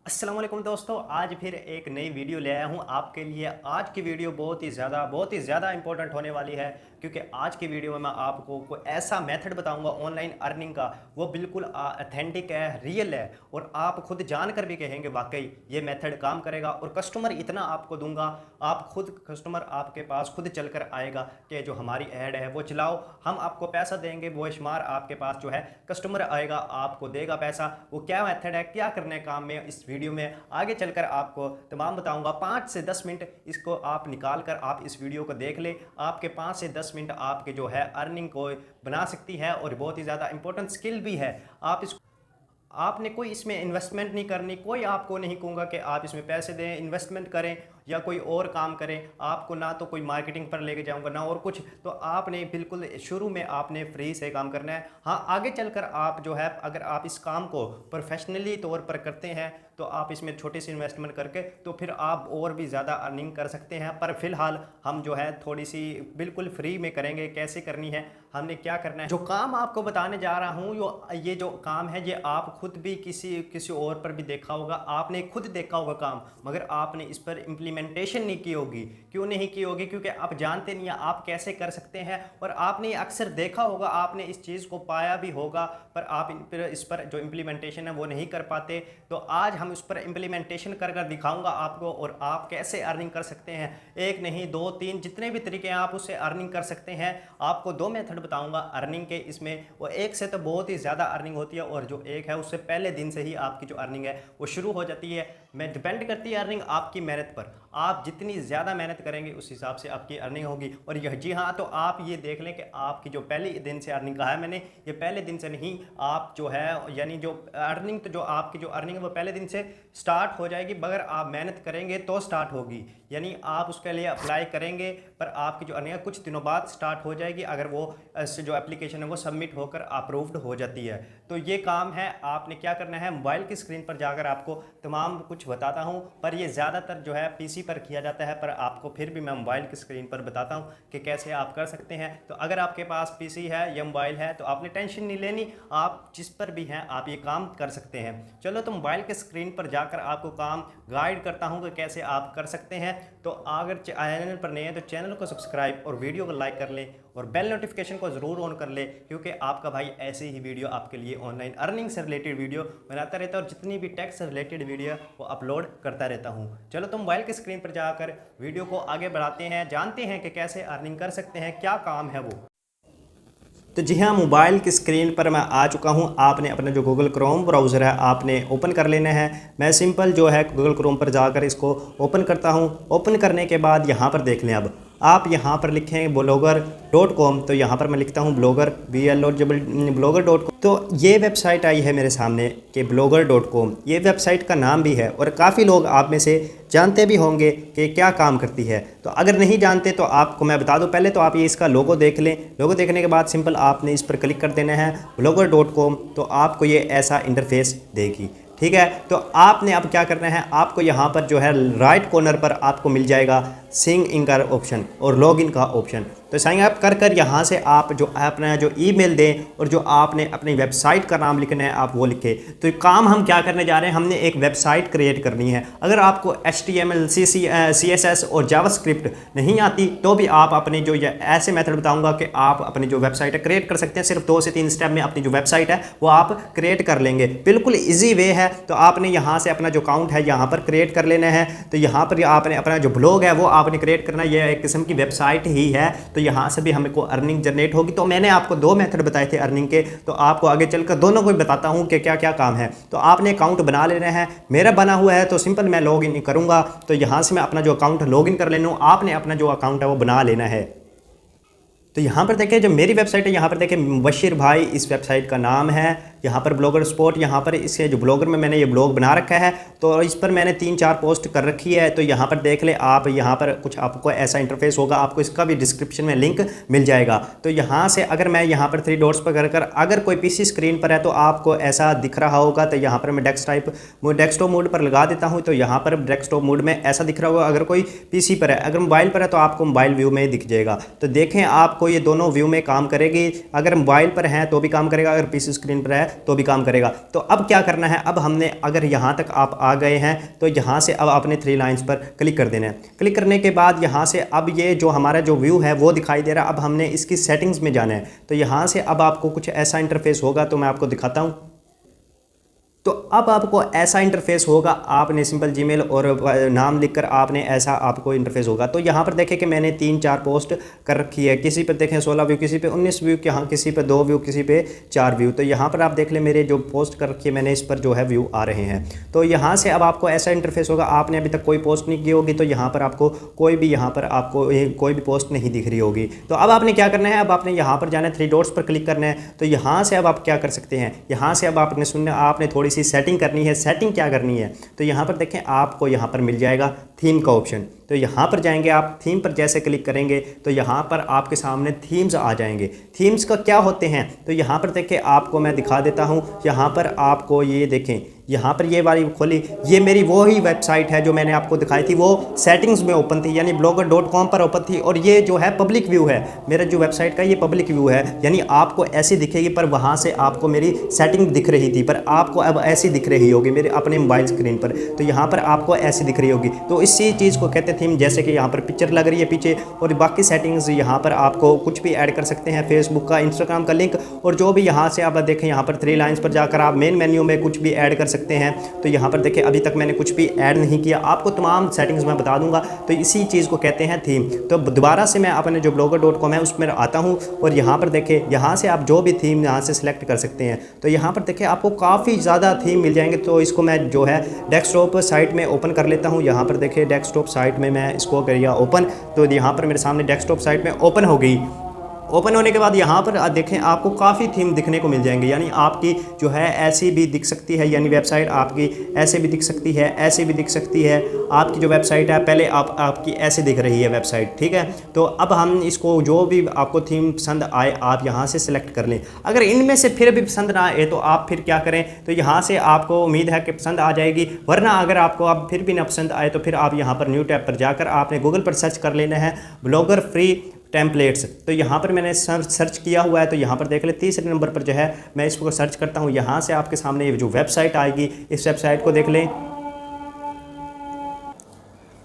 अस्सलाम वालेकुम दोस्तों, आज फिर एक नई वीडियो ले आया हूँ आपके लिए। आज की वीडियो बहुत ही ज़्यादा इंपॉर्टेंट होने वाली है, क्योंकि आज की वीडियो में मैं आपको कोई ऐसा मेथड बताऊंगा ऑनलाइन अर्निंग का, वो बिल्कुल ऑथेंटिक है, रियल है, और आप खुद जानकर भी कहेंगे वाकई ये मेथड काम करेगा। और कस्टमर इतना आपको दूंगा, आप खुद कस्टमर आपके पास खुद चल कर आएगा कि जो हमारी ऐड है वो चलाओ, हम आपको पैसा देंगे। वो शुमार आपके पास जो है कस्टमर आएगा, आपको देगा पैसा। वो क्या मेथड है, क्या करने काम में, इस वीडियो में आगे चलकर आपको तमाम बताऊंगा। 5 से 10 मिनट इसको आप निकाल कर आप इस वीडियो को देख ले, आपके 5 से 10 मिनट आपके जो है अर्निंग को बना सकती है, और बहुत ही ज़्यादा इंपॉर्टेंट स्किल भी है। आप इस आपने कोई इसमें इन्वेस्टमेंट नहीं करनी, कोई आपको नहीं कहूँगा कि आप इसमें पैसे दें, इन्वेस्टमेंट करें या कोई और काम करें। आपको ना तो कोई मार्केटिंग पर लेके जाऊंगा ना और कुछ, तो आपने बिल्कुल शुरू में आपने फ्री से काम करना है। हाँ, आगे चलकर आप जो है अगर आप इस काम को प्रोफेशनली तौर पर करते हैं तो आप इसमें छोटी सी इन्वेस्टमेंट करके तो फिर आप और भी ज़्यादा अर्निंग कर सकते हैं। पर फिलहाल हम जो है थोड़ी सी बिल्कुल फ्री में करेंगे। कैसे करनी है, हमने क्या करना है, जो काम आपको बताने जा रहा हूँ, ये जो काम है ये आप खुद भी किसी और पर भी देखा होगा, आपने खुद देखा होगा काम, मगर आपने इस पर इम्प्लीमेंटेशन नहीं की होगी। क्यों नहीं की होगी? क्योंकि आप जानते नहीं हैं आप कैसे कर सकते हैं। और आपने अक्सर देखा होगा, आपने इस चीज़ को पाया भी होगा, पर आप इस पर जो इम्प्लीमेंटेशन है वो नहीं कर पाते। तो आज हम उस पर इम्प्लीमेंटेशन कर दिखाऊंगा आपको, और आप कैसे अर्निंग कर सकते हैं। एक नहीं, दो तीन, जितने भी तरीके हैं आप उससे अर्निंग कर सकते हैं। आपको 2 मेथड बताऊंगा अर्निंग के इसमें, वो एक से तो बहुत ही ज़्यादा अर्निंग होती है, और जो एक है उससे पहले दिन से ही आपकी जो अर्निंग है वो शुरू हो जाती है। मैं डिपेंड करती है अर्निंग आपकी मेहनत पर। आप जितनी ज़्यादा मेहनत करेंगे उस हिसाब से आपकी अर्निंग होगी। और यह जी हाँ, तो आप ये देख लें कि आपकी जो पहले दिन से अर्निंग कहा है मैंने, ये पहले दिन से नहीं, आप जो है यानी जो अर्निंग, तो जो आपकी जो अर्निंग है वो पहले दिन से स्टार्ट हो जाएगी, मगर आप मेहनत करेंगे तो स्टार्ट होगी। यानी आप उसके लिए अप्लाई करेंगे, पर आपकी जो अर्निंग है कुछ दिनों बाद स्टार्ट हो जाएगी, अगर वो जो एप्लीकेशन है वो सबमिट होकर अप्रूव्ड हो जाती है। तो ये काम है, आपने क्या करना है, मोबाइल की स्क्रीन पर जाकर आपको तमाम कुछ बताता हूँ, पर ये ज़्यादातर जो है पीसी पर किया जाता है, पर आपको फिर भी मैं मोबाइल की स्क्रीन पर बताता हूँ कि कैसे आप कर सकते हैं। तो अगर आपके पास पीसी है या मोबाइल है तो आपने टेंशन नहीं लेनी, आप जिस पर भी हैं आप ये काम कर सकते हैं। चलो, तो मोबाइल के स्क्रीन पर जाकर आपको काम गाइड करता हूँ कि कैसे आप कर सकते हैं। तो अगर चैनल पर नए हैं तो चैनल को सब्सक्राइब और वीडियो को लाइक कर लें, और बेल नोटिफिकेशन को ज़रूर ऑन कर ले, क्योंकि आपका भाई ऐसे ही वीडियो आपके लिए ऑनलाइन अर्निंग से रिलेटेड वीडियो बनाता रहता है, और जितनी भी टैक्स से रिलेटेड वीडियो वो अपलोड करता रहता हूँ। चलो, तो मोबाइल की स्क्रीन पर जाकर वीडियो को आगे बढ़ाते हैं, जानते हैं कि कैसे अर्निंग कर सकते हैं, क्या काम है वो। तो जी हाँ, मोबाइल की स्क्रीन पर मैं आ चुका हूँ। आपने अपना जो गूगल क्रोम ब्राउज़र है आपने ओपन कर लेना है। मैं सिंपल जो है गूगल क्रोम पर जाकर इसको ओपन करता हूँ। ओपन करने के बाद यहाँ पर देख लें, अब आप यहाँ पर लिखें blogger.com, तो यहाँ पर मैं लिखता हूँ ब्लॉगर, blogger.com। तो ये वेबसाइट आई है मेरे सामने कि blogger.com, ये वेबसाइट का नाम भी है, और काफ़ी लोग आप में से जानते भी होंगे कि क्या काम करती है। तो अगर नहीं जानते तो आपको मैं बता दूं। पहले तो आप ये इसका लोगो देख लें। लोगो देखने के बाद सिंपल आपने इस पर क्लिक कर देना है blogger.com, तो आपको ये ऐसा इंटरफेस देगी। ठीक है, तो आपने अब क्या करना है, आपको यहाँ पर जो है राइट कॉर्नर पर आपको मिल जाएगा सिंग इन का ऑप्शन और लॉगिन का ऑप्शन। तो साइन अप कर यहाँ से आप जो अपना जो ईमेल दें, और जो आपने अपनी वेबसाइट का नाम लिखना है आप वो लिखें। तो काम हम क्या करने जा रहे हैं, हमने एक वेबसाइट क्रिएट करनी है। अगर आपको HTML, CSS और जावास्क्रिप्ट नहीं आती तो भी आप अपने जो ये ऐसे मेथड बताऊंगा कि आप अपनी जो वेबसाइट है क्रिएट कर सकते हैं। सिर्फ 2 से 3 स्टेप में अपनी जो वेबसाइट है वो आप क्रिएट कर लेंगे। बिल्कुल ईजी वे है। तो आपने यहाँ से अपना जो अकाउंट है यहाँ पर क्रिएट कर लेना है। तो यहाँ पर आपने अपना जो ब्लॉग है वो आपने क्रिएट करना है। ये एक किस्म की वेबसाइट ही है, तो यहाँ से भी हमको अर्निंग जनरेट होगी। तो मैंने आपको 2 मेथड बताए थे अर्निंग के, तो आपको आगे चलकर दोनों को बताता हूँ कि क्या क्या काम है। तो आपने अकाउंट बना लेना है। मेरा बना हुआ है तो सिंपल मैं लॉग इन करूँगा, तो यहाँ से मैं अपना जो अकाउंट लॉग इन कर लेना हूँ। आपने अपना जो अकाउंट है वो बना लेना है। तो यहाँ पर देखिए जो मेरी वेबसाइट है, यहाँ पर देखिए मुबशिर भाई इस वेबसाइट का नाम है। यहाँ पर ब्लॉगर स्पॉट, यहाँ पर इसके जो ब्लॉगर में मैंने ये ब्लॉग बना रखा है, तो इस पर मैंने 3-4 पोस्ट कर रखी है। तो यहाँ पर देख ले आप, यहाँ पर कुछ आपको ऐसा इंटरफेस होगा, आपको इसका भी डिस्क्रिप्शन में लिंक मिल जाएगा। तो यहाँ से अगर मैं यहाँ पर 3 डॉट्स पर कर अगर कोई पीसी स्क्रीन पर है तो आपको ऐसा दिख रहा होगा। तो यहाँ पर मैं डेस्कटॉप मोड पर लगा देता हूँ। तो यहाँ पर डेस्कटॉप मोड में ऐसा दिख रहा होगा। अगर कोई पीसी पर है, अगर मोबाइल पर है तो आपको मोबाइल व्यू में दिख जाएगा। तो देखें आपको ये दोनों व्यू में काम करेगी। अगर मोबाइल पर है तो भी काम करेगा, अगर पीसी स्क्रीन पर है तो भी काम करेगा। तो अब क्या करना है, अब हमने अगर यहाँ तक आप आ गए हैं तो यहाँ से अब आपने 3 लाइन्स पर क्लिक कर देना है। क्लिक करने के बाद यहाँ से अब ये जो हमारा जो व्यू है वो दिखाई दे रहा है। अब हमने इसकी सेटिंग्स में जाना है। तो यहाँ से अब आपको कुछ ऐसा इंटरफेस होगा, तो मैं आपको दिखाता हूँ। तो अब आपको ऐसा इंटरफेस होगा, आपने सिंपल जीमेल और नाम लिखकर आपने ऐसा आपको इंटरफेस होगा। तो यहाँ पर देखें कि मैंने 3-4 पोस्ट कर रखी है। किसी पर देखें 16 व्यू, किसी पे 19 व्यू, यहाँ किसी पे 2 व्यू, किसी पे 4 व्यू। तो यहाँ पर आप देख लें मेरे जो पोस्ट कर रखी है मैंने, इस पर जो है व्यू आ रहे हैं। तो यहाँ से अब आपको ऐसा इंटरफेस होगा। आपने अभी तक कोई पोस्ट नहीं की होगी तो यहाँ पर आपको कोई भी कोई भी पोस्ट नहीं दिख रही होगी। तो अब आपने क्या करना है, अब आपने यहाँ पर जाना है, 3 डॉट्स पर क्लिक करना है। तो यहाँ से अब आप क्या कर सकते हैं, यहाँ से अब आपने सुनना, आपने थोड़ी सी सेटिंग करनी है। सेटिंग क्या करनी है, तो यहाँ पर देखें आपको यहाँ पर मिल जाएगा थीम का ऑप्शन। तो यहाँ पर जाएंगे आप, थीम पर जैसे क्लिक करेंगे तो यहाँ पर आपके सामने थीम्स आ जाएंगे। थीम्स का क्या होते हैं, तो यहाँ पर देखें आपको मैं दिखा देता हूँ। यहाँ पर आपको ये देखें, यहाँ पर ये वाली खोली, ये मेरी वो ही वेबसाइट है जो मैंने आपको दिखाई थी, वो सेटिंग्स में ओपन थी, यानी blogger.com पर ओपन थी। और ये जो है पब्लिक व्यू है, मेरा जो वेबसाइट का ये पब्लिक व्यू है, यानी आपको ऐसी दिखेगी, पर वहाँ से आपको मेरी सेटिंग दिख रही थी, पर आपको अब ऐसी दिख रही होगी मेरे अपने मोबाइल स्क्रीन पर। तो यहाँ पर आपको ऐसी दिख रही होगी। तो इसी चीज़ को कहते थीम। जैसे कि यहाँ पर पिक्चर लग रही है पीछे, और बाकी सेटिंग्स यहाँ पर आपको कुछ भी ऐड कर सकते हैं, फेसबुक का, इंस्टाग्राम का लिंक, और जो भी यहाँ से आप देखें, यहाँ पर 3 लाइन्स पर जाकर आप मेन मेन्यू में कुछ भी ऐड कर सकते हैं। तो यहाँ पर देखें अभी तक मैंने कुछ भी ऐड नहीं किया, आपको तमाम सेटिंग्स मैं बता दूंगा। तो इसी चीज़ को कहते हैं थीम। तो दोबारा से मैं अपने जो blogger.com है उसमें आता हूँ, और यहाँ पर देखें, यहाँ से आप जो भी थीम यहाँ से सिलेक्ट कर सकते हैं। तो यहाँ पर देखें आपको काफ़ी ज़्यादा थीम मिल जाएंगे। तो इसको मैं जो है डेस्कटॉप साइट में ओपन कर लेता हूँ। यहाँ पर देखें डेस्कटॉप साइट में मैं इसको करिए ओपन, तो यहाँ पर मेरे सामने डेस्कटॉप साइट में ओपन हो गई। ओपन होने के बाद यहाँ पर देखें आपको काफ़ी थीम दिखने को मिल जाएंगे, यानी आपकी जो है ऐसी भी दिख सकती है, यानी वेबसाइट आपकी ऐसे भी दिख सकती है, ऐसे भी दिख सकती है। आपकी जो वेबसाइट है पहले आपकी ऐसे दिख रही है वेबसाइट, ठीक है। तो अब हम इसको जो भी आपको थीम पसंद आए आप यहाँ से सिलेक्ट कर लें। अगर इनमें से फिर भी पसंद ना आए तो आप फिर क्या करें, तो यहाँ से आपको उम्मीद है कि पसंद आ जाएगी, वरना अगर आपको अब फिर भी ना पसंद आए तो फिर आप यहाँ पर न्यू टैब पर जाकर आपने गूगल पर सर्च कर लेना है ब्लॉगर फ्री टेम्पलेट्स। तो यहाँ पर मैंने सर्च किया हुआ है, तो यहाँ पर देख ले 3रे नंबर पर जो है मैं इसको सर्च करता हूँ। यहाँ से आपके सामने जो वेबसाइट आएगी, इस वेबसाइट को देख लें।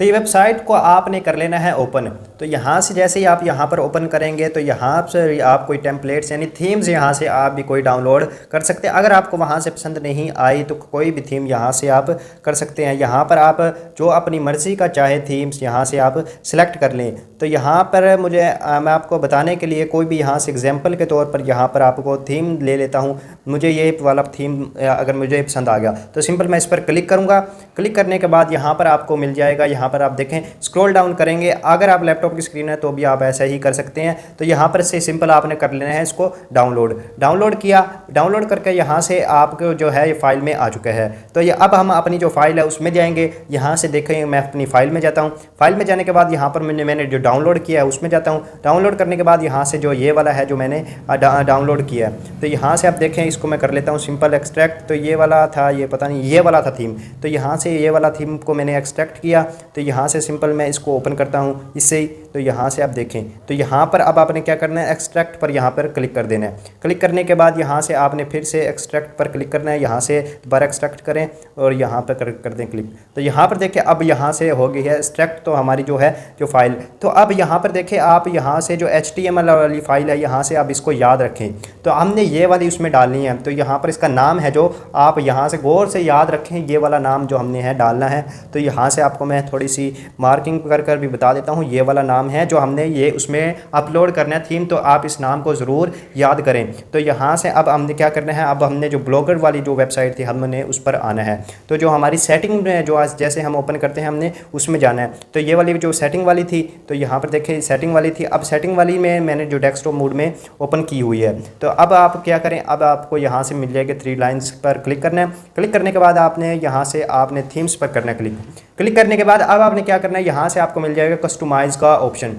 तो ये वेबसाइट को आपने कर लेना है ओपन। तो यहाँ से जैसे ही आप यहाँ पर ओपन करेंगे तो यहाँ से आप कोई टेम्पलेट्स यानी थीम्स यहाँ से आप भी कोई डाउनलोड कर सकते हैं। अगर आपको वहाँ से पसंद नहीं आई तो कोई भी थीम यहाँ से आप कर सकते हैं। यहाँ पर आप जो अपनी मर्ज़ी का चाहे थीम्स यहाँ से आप सिलेक्ट कर लें। तो यहाँ पर मैं आपको बताने के लिए कोई भी यहाँ से एग्जाम्पल के तौर पर यहाँ पर आपको थीम ले लेता हूँ। मुझे ये वाला थीम अगर मुझे पसंद आ गया तो सिंपल मैं इस पर क्लिक करूँगा। क्लिक करने के बाद यहाँ पर आपको मिल जाएगा, यहाँ पर आप देखें स्क्रॉल डाउन करेंगे। अगर आप लैपटॉप की स्क्रीन है तो भी आप ऐसा ही कर सकते हैं। तो यहाँ पर से सिंपल आपने कर लेना है इसको डाउनलोड किया। डाउनलोड करके यहाँ से आपको जो है ये फाइल में आ चुका है। तो ये अब हम अपनी जो फाइल है उसमें जाएंगे। यहाँ से देखें मैं अपनी फाइल में जाता हूँ। फाइल में जाने के बाद यहाँ पर मैंने जो डाउनलोड किया है उसमें जाता हूँ। डाउनलोड करने के बाद यहाँ से जो ये वाला है जो मैंने डाउनलोड किया है, तो यहाँ से आप देखें इसको मैं कर लेता हूँ सिंपल एक्सट्रैक्ट। तो ये वाला था, ये पता नहीं ये वाला था थीम। तो यहाँ से ये वाला थीम को मैंने एक्सट्रैक्ट किया। तो यहाँ से सिंपल मैं इसको ओपन करता हूँ इससे ही। तो यहाँ से आप देखें तो यहाँ पर अब आपने क्या करना है, एक्सट्रैक्ट पर यहाँ पर क्लिक कर देना है। क्लिक करने के बाद यहाँ से आपने फिर से एक्सट्रैक्ट पर क्लिक करना है। यहाँ से दोबारा एक्सट्रैक्ट करें और यहाँ पर कर दें क्लिक। तो यहाँ पर देखें अब यहाँ से हो गई है एक्सट्रैक्ट, तो हमारी जो है जो फाइल। तो अब यहाँ पर देखें आप यहाँ से जो HTML वाली फाइल है यहाँ से आप इसको याद रखें। तो हमने ये वाली उसमें डालनी है। तो यहाँ पर इसका नाम है जो आप यहाँ से गौर से याद रखें, ये वाला नाम जो हमने है डालना है। तो यहाँ से आपको मैं थोड़ी सी मार्किंग कर भी बता देता हूँ। ये वाला नाम है जो हमने ये उसमें अपलोड करना है थीम, तो आप इस नाम को ज़रूर याद करें। तो यहाँ से अब हमने क्या करना है, अब हमने जो ब्लॉगर वाली जो वेबसाइट थी हमने उस पर आना है। तो जो हमारी सेटिंग में जो आज जैसे हम ओपन करते हैं हमने उसमें जाना है। तो ये वाली जो सेटिंग वाली थी, तो यहाँ पर देखें सेटिंग वाली थी। अब सेटिंग वाली में मैंने जो डेस्कटॉप मोड में ओपन की हुई है। तो अब आप क्या करें, अब आपको यहाँ से मिल जाएगा 3 लाइन्स पर क्लिक करना है। क्लिक करने के बाद आपने यहाँ से आपने थीम्स पर करना है क्लिक करने के बाद अब आपने क्या करना है, यहाँ से आपको मिल जाएगा कस्टमाइज़ का ऑप्शन।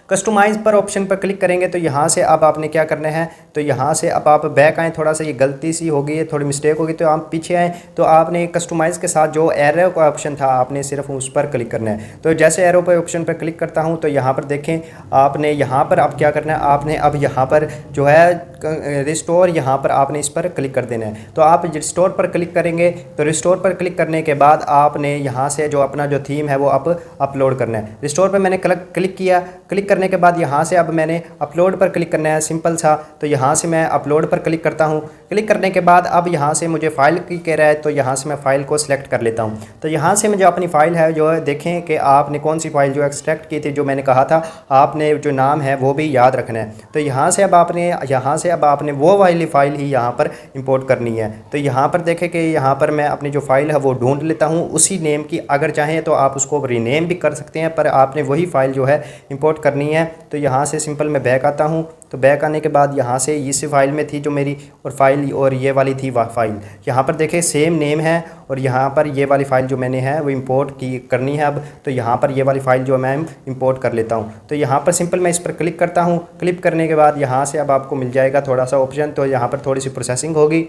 कस्टमाइज़ पर ऑप्शन पर क्लिक करेंगे तो यहाँ से अब आपने क्या करना है, तो यहाँ से अब आप बैक आएँ। थोड़ा सा ये गलती सी हो गई है, थोड़ी मिस्टेक होगी, तो आप पीछे आएँ। तो आपने कस्टमाइज़ के साथ जो एरो का ऑप्शन था आपने सिर्फ उस पर क्लिक करना है। तो जैसे एरो पर ऑप्शन पर क्लिक करता हूँ तो यहाँ पर देखें आपने यहाँ पर अब क्या करना है, आपने अब यहाँ पर जो है रिस्टोर यहाँ पर आपने इस पर क्लिक कर देना है। तो आप रिस्टोर पर क्लिक करेंगे तो रिस्टोर पर क्लिक करने के बाद आपने यहाँ से जो अपना जो थीम है वो अपलोड करना है। रिस्टोर पर मैंने क्लिक किया, क्लिक करने के बाद यहाँ से अब मैंने अपलोड पर क्लिक करना है, सिंपल सा। तो यहाँ से मैं अपलोड पर क्लिक करता हूँ। क्लिक करने के बाद अब यहाँ से मुझे फ़ाइल की कह रहा है, तो यहाँ से मैं फ़ाइल को सिलेक्ट कर लेता हूँ। तो यहाँ से मुझे अपनी फ़ाइल है जो है, देखें कि आपने कौन सी फ़ाइल जो एक्सट्रैक्ट की थी, जो मैंने कहा था आपने जो नाम है वो भी याद रखना है। तो यहाँ से अब आपने वो वाली फ़ाइल ही यहाँ पर इंपोर्ट करनी है। तो यहाँ पर देखें कि यहाँ पर मैं अपनी जो फ़ाइल है वो ढूंढ लेता हूँ उसी नेम की। अगर चाहें तो आप उसको रीनेम भी कर सकते हैं, पर आपने वही फ़ाइल जो है इंपोर्ट करनी है। तो यहाँ से सिंपल मैं बैक आता हूँ। तो बैक आने के बाद यहाँ से इस फाइल में थी जो मेरी और फाइल और ये वाली थी वह फाइल, यहाँ पर देखें सेम नेम है। और यहाँ पर ये वाली फ़ाइल जो मैंने है वो इंपोर्ट करनी है अब। तो यहाँ पर ये वाली फ़ाइल जो मैं इंपोर्ट कर लेता हूँ। तो यहाँ पर सिंपल मैं इस पर क्लिक करता हूँ। क्लिक करने के बाद यहाँ से अब आपको मिल जाएगा थोड़ा सा ऑप्शन। तो यहाँ पर थोड़ी सी प्रोसेसिंग होगी।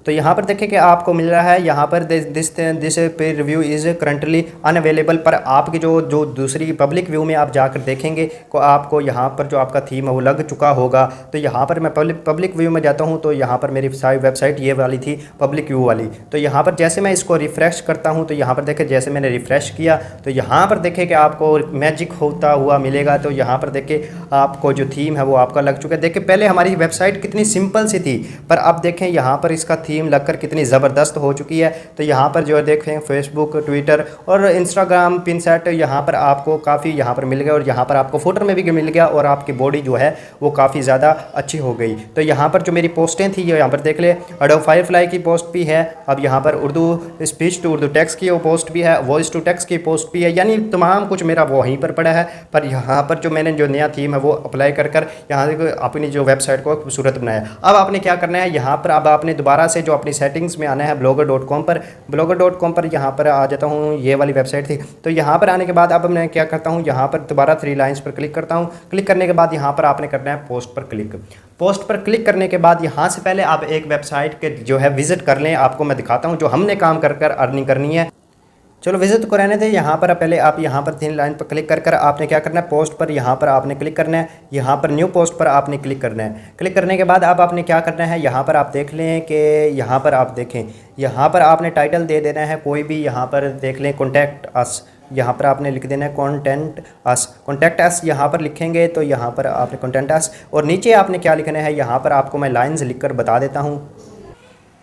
तो यहाँ पर देखें कि आपको मिल रहा है यहाँ पर दिस पे रिव्यू इज़ करंटली अनअवेलेबल। पर आपकी जो दूसरी पब्लिक व्यू में आप जाकर देखेंगे को आपको यहाँ पर जो आपका थीम है वो लग चुका होगा। तो यहाँ पर मैं पब्लिक व्यू में जाता हूँ। तो यहाँ पर मेरी सारी वेबसाइट ये वाली थी पब्लिक व्यू वाली। तो यहाँ पर जैसे मैं इसको रिफ़्रेश करता हूँ तो यहाँ पर देखें जैसे मैंने रिफ़्रेश किया तो यहाँ पर देखें कि आपको मैजिक होता हुआ मिलेगा। तो यहाँ पर देखें आपको जो थीम है वो आपका लग चुका है। देखिए पहले हमारी वेबसाइट कितनी सिंपल सी थी, पर अब देखें यहाँ पर इसका थीम लगकर कितनी ज़बरदस्त हो चुकी है। तो यहाँ पर जो है देखें फेसबुक, ट्विटर और इंस्टाग्राम पिन सेट यहाँ पर आपको काफ़ी यहाँ पर मिल गया। और यहाँ पर आपको फुटर में भी मिल गया और आपकी बॉडी जो है वो काफ़ी ज़्यादा अच्छी हो गई। तो यहाँ पर जो मेरी पोस्टें थी यहाँ पर देख ले, एडोब फायरफ्लाई की पोस्ट भी है। अब यहाँ पर Urdu speech to Urdu text की वो पोस्ट भी है, वॉइस टू टेक्स्ट की पोस्ट भी है, यानी तमाम कुछ मेरा वहीं पर पड़ा है। पर यहाँ पर जो मैंने जो नया थीम है वो अप्लाई कर यहाँ अपनी जो वेबसाइट को खूबसूरत बनाया। अब आपने क्या करना है, यहाँ पर अब आपने दोबारा से जो अपनी सेटिंग्स में आना है blogger.com पर। blogger.com पर यहाँ पर आ जाता हूँ, ये वाली वेबसाइट थी। तो यहाँ पर आने के बाद अब मैं क्या करता हूँ, यहाँ पर दोबारा 3 लाइन्स पर क्लिक करता हूँ। क्लिक करने के बाद यहाँ पर आपने करना है पोस्ट पर क्लिक। पोस्ट पर क्लिक करने के बाद यहाँ से पहले आप एक वेबसाइट के जो है विजिट कर लें। आपको मैं दिखाता हूँ जो हमने काम कर अर्निंग करनी है। चलो विजिट को रहने दें। यहाँ पर पहले आप यहाँ पर 3 लाइन पर क्लिक कर आपने क्या करना है, पोस्ट पर यहाँ पर आपने क्लिक करना है। यहाँ पर न्यू पोस्ट पर आपने क्लिक करना है। क्लिक करने के बाद अब आपने क्या करना है, यहाँ पर आप देख लें कि यहाँ पर आप देखें, यहाँ पर आपने टाइटल दे देना है कोई भी। यहाँ पर देख लें कॉन्टैक्ट अस, यहाँ पर आपने लिख देना है कॉन्टैक्ट अस यहाँ पर लिखेंगे। तो यहाँ पर आपने कॉन्टैक्ट अस और नीचे आपने क्या लिखना है, यहाँ पर आपको मैं लाइन्स लिख कर बता देता हूँ।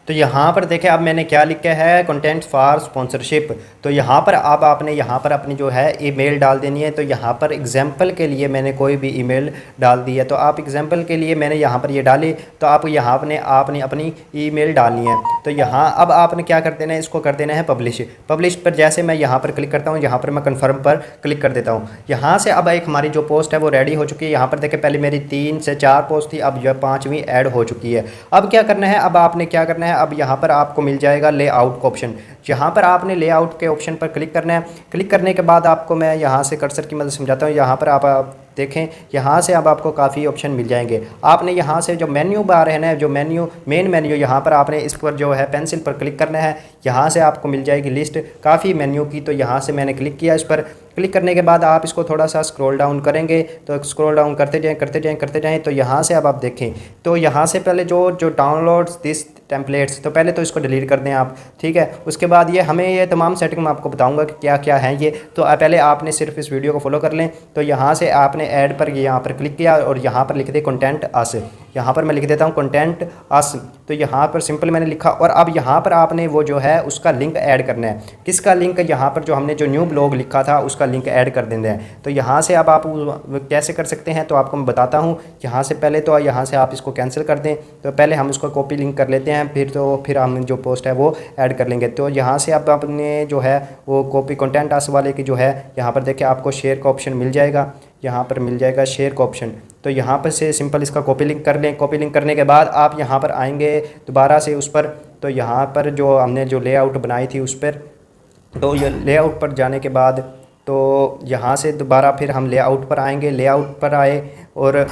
तो यहाँ पर देखें अब मैंने क्या लिखा है, कंटेंट फॉर स्पॉन्सरशिप। तो यहाँ पर अब आपने यहाँ पर अपनी जो है ईमेल डाल देनी है। तो यहाँ पर एग्जांपल के लिए मैंने कोई भी ईमेल डाल दी है। तो आप एग्जांपल के लिए मैंने यहाँ पर ये डाली। तो आप यहाँ आपने अपनी ईमेल डालनी है। तो यहाँ अब आपने क्या कर देना है, इसको कर देना है पब्लिश पर। जैसे मैं यहाँ पर क्लिक करता हूँ, यहाँ पर मैं कन्फर्म पर क्लिक कर देता हूँ। यहाँ से अब एक हमारी जो पोस्ट है वो रेडी हो चुकी है। यहाँ पर देखें पहले मेरी 3 से 4 पोस्ट थी, अब जो 5वीं ऐड हो चुकी है। अब क्या करना है, अब आपने क्या करना है, अब यहाँ पर आपको मिल जाएगा लेआउट का ऑप्शन। यहाँ पर आपने लेआउट के ऑप्शन पर क्लिक करना है। क्लिक करने के बाद आपको मैं यहाँ से कर्सर की मदद समझाता हूँ। यहाँ पर आप देखें, यहाँ से अब आपको काफ़ी ऑप्शन मिल जाएंगे। आपने यहाँ से जो मेन्यू बार है ना, जो मेन मेन्यू, यहाँ पर आपने इस पर जो है पेंसिल पर क्लिक करना है। यहाँ से आपको मिल जाएगी लिस्ट काफ़ी मेन्यू की। तो यहाँ से मैंने क्लिक किया इस पर। क्लिक करने के बाद आप इसको थोड़ा सा स्क्रॉल डाउन करेंगे। तो स्क्रॉल डाउन करते जाएं। तो यहाँ से अब आप देखें, तो यहाँ से पहले जो डाउनलोड्स दिस टेम्पलेट्स, तो पहले तो इसको डिलीट कर दें आप, ठीक है। उसके बाद ये तमाम सेटिंग मैं आपको बताऊंगा कि क्या क्या है ये। तो पहले आपने सिर्फ इस वीडियो को फॉलो कर लें। तो यहाँ से आपने ऐड पर यहाँ पर क्लिक किया और यहाँ पर लिख दे कंटेंट अस। यहाँ पर मैं लिख देता हूँ कंटेंट अस। तो यहाँ पर सिंपल मैंने लिखा। और अब यहाँ पर आपने वो जो है उसका लिंक ऐड करना है। किसका लिंक, यहाँ पर जो हमने जो न्यू ब्लॉग लिखा था उसका लिंक ऐड कर देना है। तो यहाँ से अब आप कैसे कर सकते हैं तो आपको मैं बताता हूँ। यहाँ से पहले तो यहाँ से आप इसको कैंसिल कर दें। तो पहले हम इसको कॉपी लिंक कर लेते हैं, फिर हम जो पोस्ट है वो ऐड कर लेंगे। तो यहाँ से अब आपने जो है वो कॉपी कंटेंट अस वाले की जो है, यहाँ पर देखिए आपको शेयर का ऑप्शन मिल जाएगा। यहाँ पर मिल जाएगा शेयर का ऑप्शन। तो यहाँ पर से सिंपल इसका कॉपी लिंक कर लें। कॉपी लिंक करने के बाद आप यहाँ पर आएंगे दोबारा से उस पर। तो यहाँ पर जो हमने जो लेआउट बनाई थी उस पर, तो ये लेआउट पर जाने के बाद तो यहाँ से दोबारा फिर हम लेआउट पर आएंगे। लेआउट पर आए और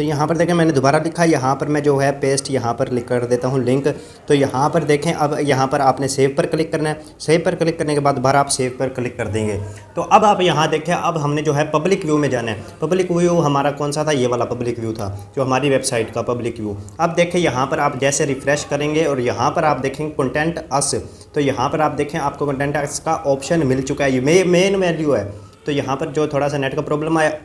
तो यहाँ पर देखें मैंने दोबारा लिखा, यहाँ पर मैं जो है पेस्ट यहाँ पर लिख कर देता हूँ लिंक। तो यहाँ पर देखें अब यहाँ पर आपने सेव पर क्लिक करना है। सेव पर क्लिक करने के बाद दोबारा आप सेव पर क्लिक कर देंगे। तो अब आप यहाँ देखें, अब हमने जो है पब्लिक व्यू में जाना है। पब्लिक व्यू हमारा कौन सा था, ये वाला पब्लिक व्यू था जो हमारी वेबसाइट का पब्लिक व्यू। अब देखें यहाँ पर आप जैसे रिफ़्रेश करेंगे और यहाँ पर आप देखेंगे कंटेंट अस, तो यहाँ पर आप देखें आपको कंटेंट अस का ऑप्शन मिल चुका है, ये मेन वैल्यू है। तो यहाँ पर जो थोड़ा सा नेट का प्रॉब्लम आया,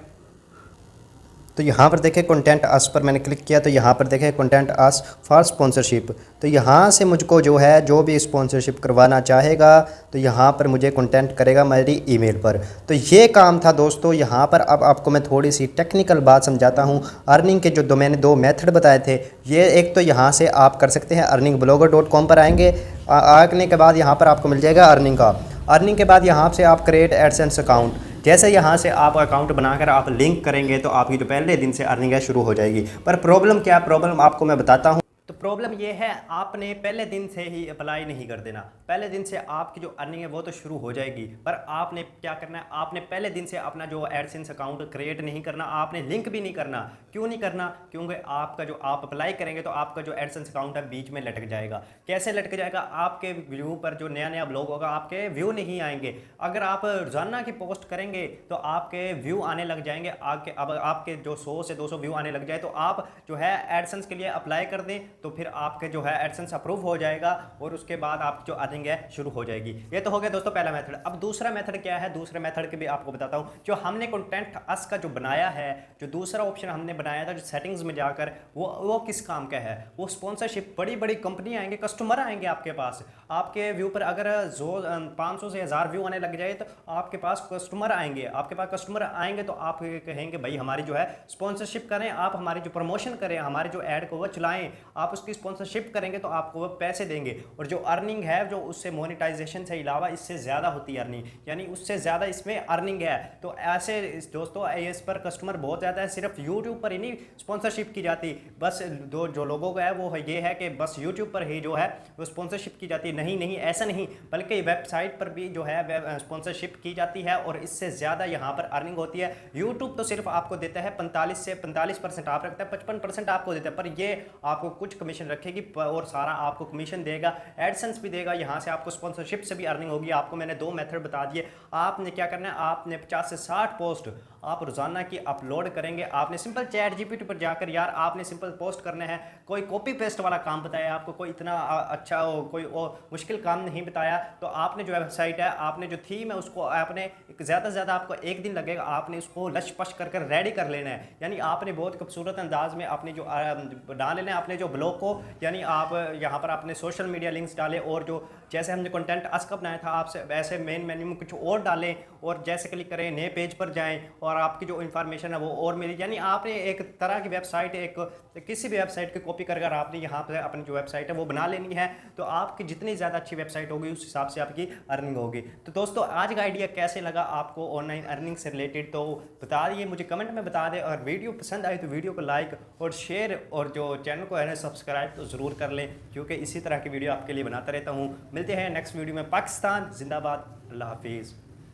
तो यहाँ पर देखें कंटेंट अस पर मैंने क्लिक किया, तो यहाँ पर देखें कंटेंट अस फॉर स्पॉन्सरशिप। तो यहाँ से मुझको जो है जो भी स्पॉन्सरशिप करवाना चाहेगा तो यहाँ पर मुझे कंटेंट करेगा मेरी ईमेल पर। तो ये काम था दोस्तों यहाँ पर। अब आपको मैं थोड़ी सी टेक्निकल बात समझाता हूँ। अर्निंग के जो मैंने दो मेथड बताए थे, ये एक तो यहाँ से आप कर सकते हैं earningblogger.com पर आएंगे। आने के बाद यहाँ पर आपको मिल जाएगा अर्निंग का। अर्निंग के बाद यहाँ से आप क्रिएट एडसेंस अकाउंट, जैसे यहाँ से आप अकाउंट बनाकर आप लिंक करेंगे तो आपकी जो पहले दिन से अर्निंग है शुरू हो जाएगी। पर प्रॉब्लम क्या है, प्रॉब्लम आपको मैं बताता हूँ। तो प्रॉब्लम ये है, आपने पहले दिन से ही अप्लाई नहीं कर देना। पहले दिन से आपकी जो अर्निंग है वो तो शुरू हो जाएगी, पर आपने क्या करना है, आपने पहले दिन से अपना जो एडसेंस अकाउंट क्रिएट नहीं करना, आपने लिंक भी नहीं करना। क्यों नहीं करना, क्योंकि आपका जो आप अप्लाई करेंगे तो आपका जो एडसेंस अकाउंट है बीच में लटक जाएगा। कैसे लटक जाएगा, आपके व्यू पर जो नया नया ब्लॉग होगा आपके व्यू नहीं आएंगे। अगर आप रोजाना की पोस्ट करेंगे तो आपके व्यू आने लग जाएंगे। अब आपके जो 100 से 200 व्यू आने लग जाए तो आप जो है एडसेंस के लिए अप्लाई कर दें, तो फिर आपके जो है एडसेंस अप्रूव हो जाएगा और उसके बाद आपकी जो अर्निंग है शुरू हो जाएगी। ये तो हो गया दोस्तों पहला मेथड। अब दूसरा मेथड क्या है, दूसरे मेथड के भी आपको बताता हूं। जो हमने कंटेंट अस का जो बनाया है, जो दूसरा ऑप्शन हमने बनाया था जो सेटिंग्स में जाकर, वो किस काम का है, वो स्पॉन्सरशिप। बड़ी बड़ी कंपनी आएंगे, कस्टमर आएंगे आपके पास, आपके व्यू पर अगर 500 से 1000 व्यू आने लग जाए तो आपके पास कस्टमर आएंगे। आपके पास कस्टमर आएंगे तो आप कहेंगे भाई हमारी जो है स्पॉन्सरशिप करें, आप हमारी जो प्रमोशन करें, हमारे जो ऐड को वो चलाएं, आप उसकी स्पॉन्सरशिप करेंगे तो आपको वो पैसे देंगे। और जो अर्निंग है जो उससे मोनेटाइजेशन से अलावा इससे ज़्यादा होती है अर्निंग, यानी उससे ज़्यादा इसमें अर्निंग है। तो ऐसे दोस्तों इस पर कस्टमर बहुत ज़्यादा है। सिर्फ यूट्यूब पर ही नहीं स्पॉन्सरशिप की जाती, बस जो लोगों का है वो ये है कि बस यूट्यूब पर ही जो है वो स्पॉन्सरशिप की जाती है। नहीं, ऐसा नहीं, बल्कि वेबसाइट पर भी जो है स्पॉन्सरशिप की जाती है और इससे ज़्यादा यहाँ पर अर्निंग होती है। यूट्यूब तो सिर्फ आपको देता है 45 से 45% आप रखता है, 55% आपको देता है, पर ये आपको कुछ कमीशन रखेगी और सारा आपको कमीशन देगा, एडसेंस भी देगा। यहाँ से आपको स्पॉन्सरशिप से भी अर्निंग होगी। आपको मैंने दो मेथड बता दिए। आपने क्या करना है, आपने 50 से 60 पोस्ट आप रोजाना की अपलोड करेंगे। आपने सिंपल चैट जीपीटी पर जाकर यार आपने सिंपल पोस्ट करने हैं, कोई कॉपी पेस्ट वाला काम बताया आपको, कोई इतना अच्छा कोई मुश्किल काम नहीं बताया। तो आपने जो वेबसाइट है, आपने जो थीम है उसको आपने ज़्यादा से ज़्यादा आपको एक दिन लगेगा, आपने उसको लश पश कर रेडी कर लेना है। यानी आपने बहुत खूबसूरत अंदाज में अपने जो डाल लेना है अपने जो ब्लॉग को, यानी आप यहाँ पर अपने सोशल मीडिया लिंक्स डालें और जो जैसे हमने कंटेंट अस का बनाया था आपसे वैसे मेन मेन्यू में कुछ और डालें और जैसे क्लिक करें नए पेज पर जाएं और आपकी जो इन्फॉर्मेशन है वो और मिली। यानी आपने एक तरह की वेबसाइट, एक किसी भी वेबसाइट की कॉपी कर आपने यहाँ पर अपनी जो वेबसाइट है वो बना लेनी है। तो आपकी जितनी ज़्यादा अच्छी वेबसाइट होगी उस हिसाब से आपकी अर्निंग होगी। तो दोस्तों आज का आइडिया कैसे लगा आपको ऑनलाइन अर्निंग से रिलेटेड, तो बता दिए, मुझे कमेंट में बता दें। और वीडियो पसंद आई तो वीडियो को लाइक और शेयर और जो चैनल को है सब्सक्राइब तो ज़रूर कर लें, क्योंकि इसी तरह की वीडियो आपके लिए बनाता रहता हूँ। मिलते हैं नेक्स्ट वीडियो में। पाकिस्तान जिंदाबाद, अल्लाह हाफिज़।